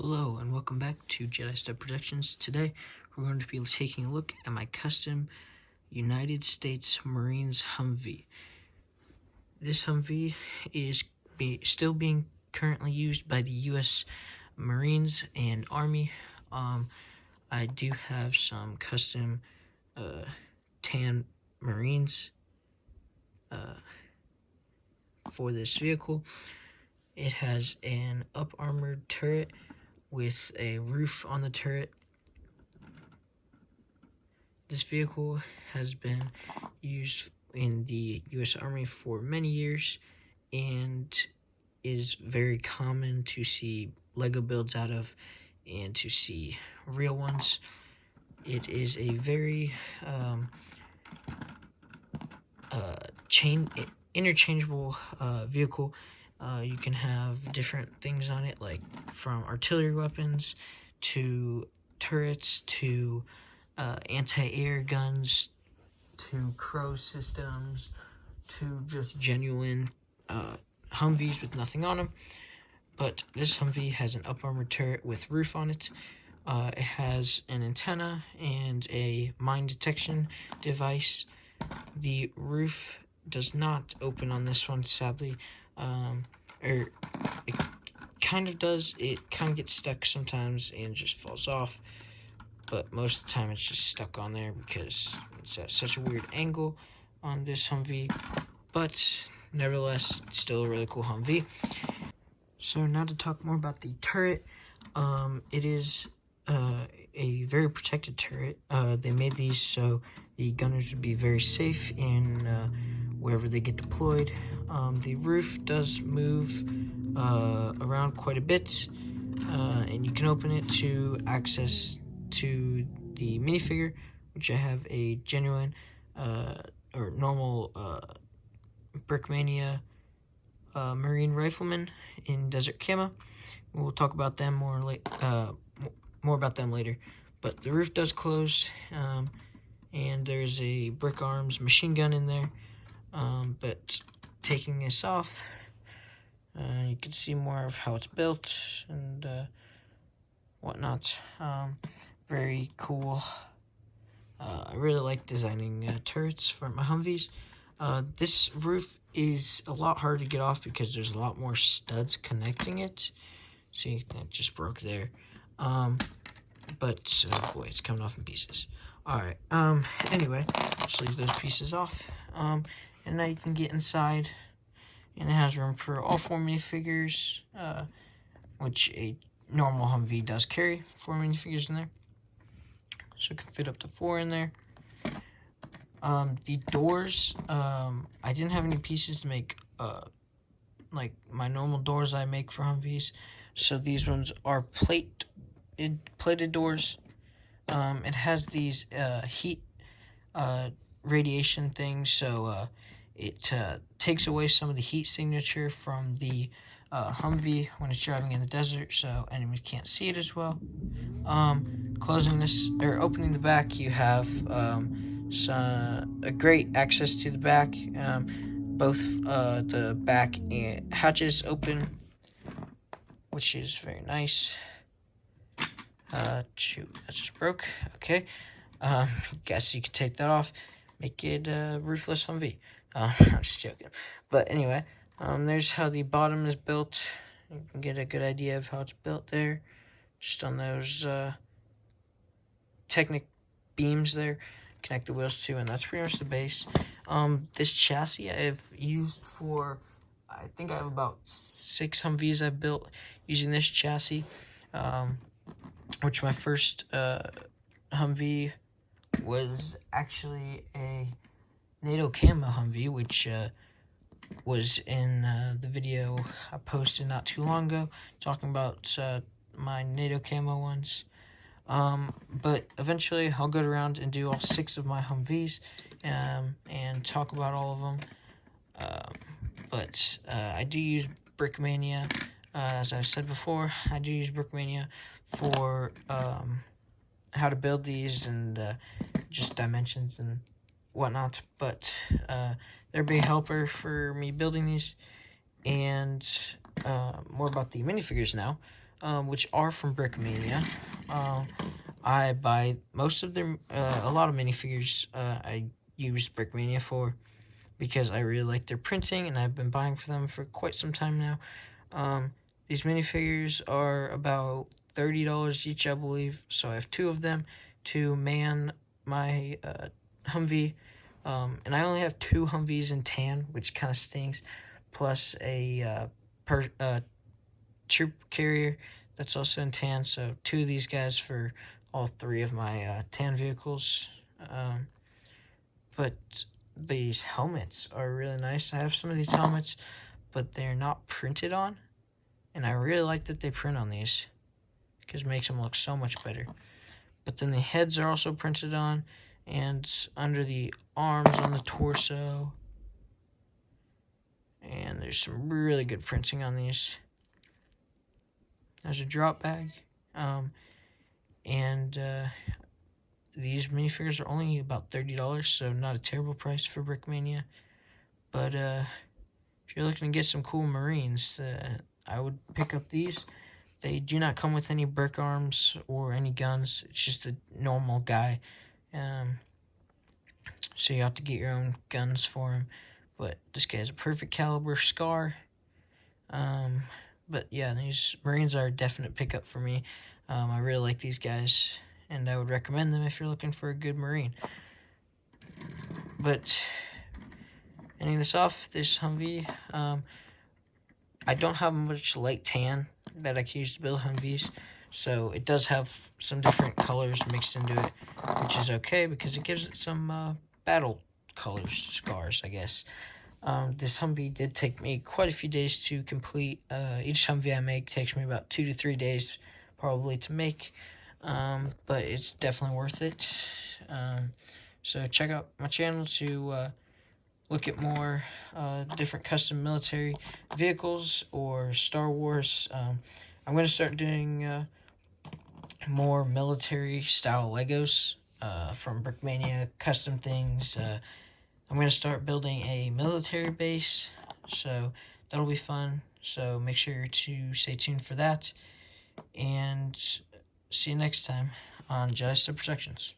Hello and welcome back to Jedi Step Productions. Today we're going to be taking a look at my custom United States Marines Humvee. This Humvee is still being currently used by the U.S. Marines and Army. I do have some custom tan Marines for this vehicle. It has an up-armored turret with a roof on the turret. This vehicle has been used in the U.S. Army for many years and is very common to see Lego builds out of and to see real ones. It is a very interchangeable vehicle. You can have different things on it, like from artillery weapons to turrets to anti-air guns to crow systems to just genuine Humvees with nothing on them. But this Humvee has an up-armored turret with roof on it. It has an antenna and a mine detection device. The roof does not open on this one, sadly. Or it kind of does. It kind of gets stuck sometimes and just falls off. But most of the time it's just stuck on there because it's at such a weird angle on this Humvee. But nevertheless, it's still a really cool Humvee. So now to talk more about the turret. It is a very protected turret. They made these so the gunners would be very safe in wherever they get deployed. The roof does move around quite a bit, and you can open it to access to the minifigure, which I have a genuine or normal Brickmania Marine Rifleman in Desert Camo. We'll talk about them more about them later. But the roof does close, and there's a Brick Arms machine gun in there. But taking this off, you can see more of how it's built and whatnot. Very cool. I really like designing turrets for my Humvees. This roof is a lot harder to get off because there's a lot more studs connecting it. See, that just broke there. But boy, it's coming off in pieces. Alright, anyway, just leave those pieces off. And now you can get inside, and it has room for all 4 minifigures, which a normal Humvee does carry 4 minifigures in there. So it can fit up to 4 in there. The doors, I didn't have any pieces to make, like my normal doors I make for Humvees. So these ones are plated doors. It has these heat radiation things, so it takes away some of the heat signature from the Humvee when it's driving in the desert, so enemies can't see it as well. Closing this or opening the back, you have a great access to the back. Both the back hatches open, which is very nice. Shoot, that just broke. Okay. Guess you could take that off, make it a roofless Humvee. I'm just joking. But anyway, there's how the bottom is built. You can get a good idea of how it's built there, just on those Technic beams there. Connect the wheels to, and that's pretty much the base. This chassis I've used for, I think I have about 6 Humvees I've built using this chassis. Which my first Humvee was actually a NATO Camo Humvee, which was in the video I posted not too long ago, talking about my NATO Camo ones. But eventually I'll go around and do all 6 of my Humvees and talk about all of them. But I do use Brickmania. As I've said before, I do use Brickmania for how to build these and just dimensions and whatnot. But they're a big helper for me building these. And more about the minifigures now. which are from Brickmania. I buy most of their, a lot of minifigures I use Brickmania for because I really like their printing and I've been buying for them for quite some time now. These minifigures are about $30 each, I believe, so I have two of them to man my Humvee. And I only have two Humvees in tan, which kind of stings, plus a troop carrier that's also in tan, so two of these guys for all three of my tan vehicles. But these helmets are really nice. I have some of these helmets, but they're not printed on, and I really like that they print on these because it makes them look so much better. But then the heads are also printed on, and under the arms on the torso, and there's some really good printing on these. There's a drop bag, and these minifigures are only about $30, so not a terrible price for Brickmania. But if you're looking to get some cool Marines, I would pick up these. They do not come with any brick arms or any guns. It's just a normal guy. So you have to get your own guns for him. But this guy has a perfect caliber scar. But yeah, these Marines are a definite pickup for me. I really like these guys, and I would recommend them if you're looking for a good Marine. But ending this off, this Humvee, I don't have much light tan that I can use to build Humvees, so it does have some different colors mixed into it, which is okay because it gives it some battle colors, scars, I guess. This Humvee did take me quite a few days to complete. Each Humvee I make takes me about 2 to 3 days probably to make, but it's definitely worth it. So check out my channel to look at more different custom military vehicles or Star Wars. I'm going to start doing more military style Legos from Brickmania, custom things. I'm going to start building a military base, so that'll be fun. So make sure to stay tuned for that, and see you next time on Jedi Productions.